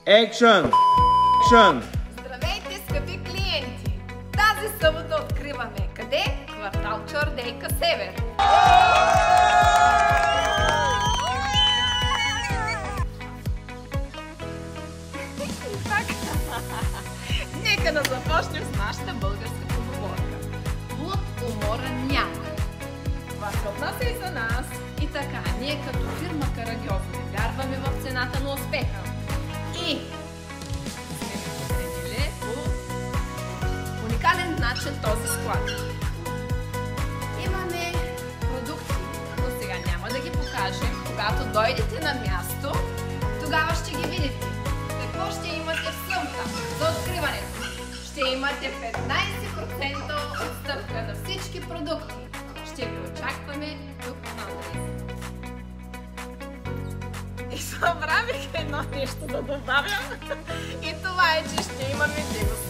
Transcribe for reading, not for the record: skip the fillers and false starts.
Екшън! Екшън! Здравейте, скъпи клиенти! Тази събота откриваме къде? Квартал Чордейка Север. Нека да започнем с нашата българска поговорка. Луд умора няма. Това се отнася и за нас. И така, ние като фирма Карагьозове вярваме в цената на успеха. И сме ви подредили по уникален начин този склад. Имаме продукти, но сега няма да ги покажем. Когато дойдете на място, тогава ще ги видите. Какво ще имате в сумка за откриването? Ще имате 15% отстъпка на всички продукти. Ще ви очакваме тук на адреса. И забравих едно нещо да добавя. И това е, че ще имаме дегустация.